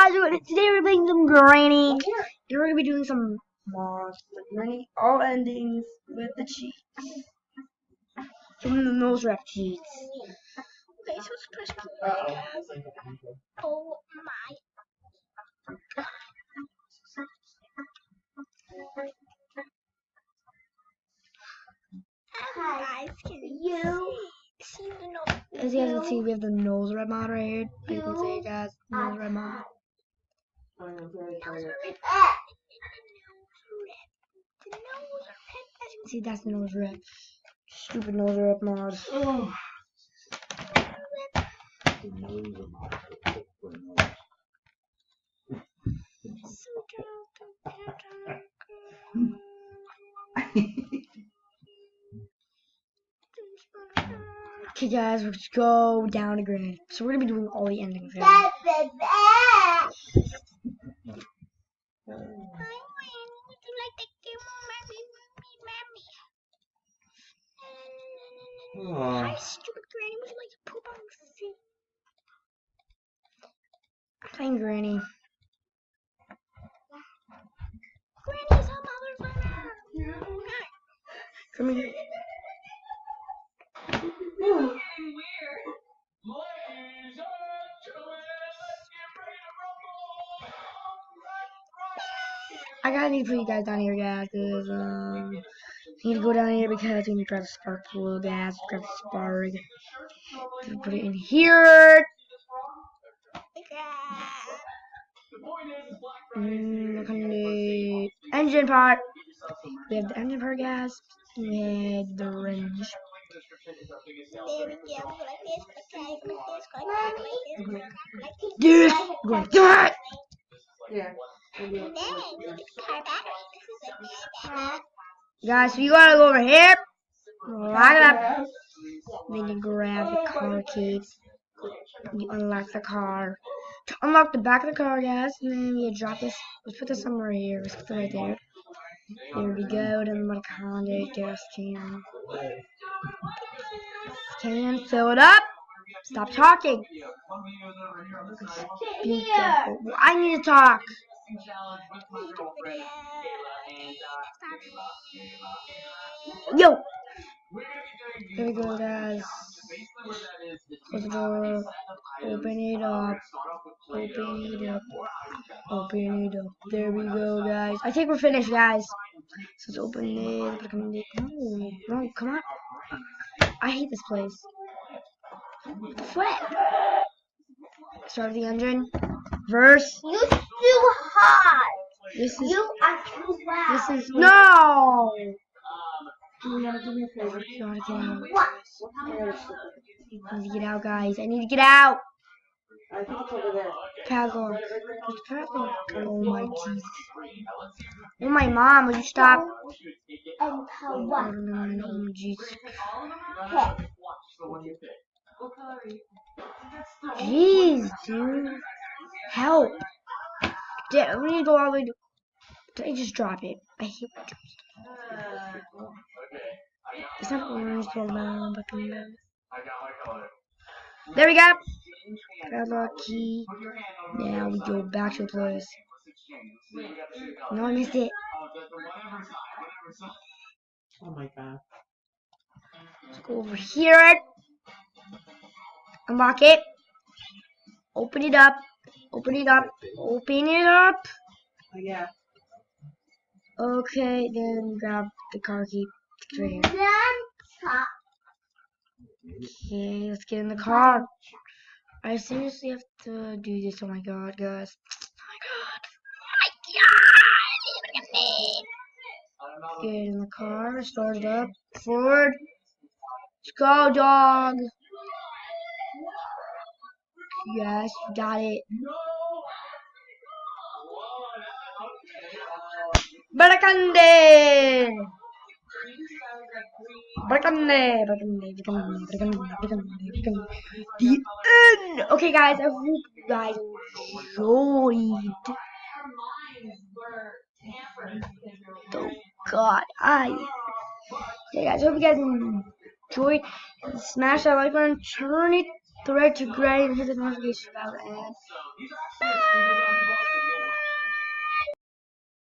guys, today we're playing some Granny. And we're gonna be doing some mods with Granny. All endings with the cheats. Some of those rep cheats. Okay, so let's press play. Oh my. Guys, can you see the nose? As you guys can see, we have the nose rep mod right here. You can see, guys, nose rep mod. See, that's the nose rep. Stupid nose rep mod. Oh. Okay, guys, let's go down to Granny. So we're gonna be doing all the endings, guys. Hi, stupid Granny. Would you like to poop on the seat? I'm playing Granny. Granny's a motherfucker. Come here. I gotta need to put you guys down here, guys, because I need to go down here because we need to grab the spark fuel, guys. Grab the spark. Put it in here. Look on the engine part. We have the engine part, guys. We have the wrench. There we go. Yes! Go like that! Yeah. Guys, so you gotta go over here. Lock it up. Then you grab the car keys. You unlock the car. To unlock the back of the car, guys, and then you drop this. Let's put this somewhere here. Let's put it right there. There we go. Then what Honda gas can. Can fill it up. Stop talking. Be careful. I need to talk. Yo. There we go, guys. Close the door. Open it up. Open it up. Open it up. There we go, guys. I think we're finished, guys. So let's open it. No, come on. I hate this place. Flip. Start the engine. Reverse. You too hot. This is. You are too loud. This is no. You gotta do me a favor. You gotta get out. What? I need to get out, guys. I need to get out. I think it's over there. Padlock. It's padlock. Oh my Jesus. Oh my mom, would you stop? And what? Oh Jesus. Jeez, dude. Help. Dude, we need to go all the way to... I just drop it. I hate when I drop stuff. It's not orange, but there we go. Padlock key. Now we go back to the place. No, I missed it. Oh my god. Let's go over here. Unlock it. Open it up. Open it up. Open it up. Oh yeah. Okay, then grab the car key. Right here. Okay, let's get in the car. I seriously have to do this. Oh my god, guys. Get in the car, start it up. Forward. Let's go, dog. Yes, got it. Barakande! The end! Okay, guys, I hope you guys enjoyed. Oh, God, okay, guys, I hope you guys enjoyed. Smash that like button, turn it the red to gray, and hit the notification bell, and bye!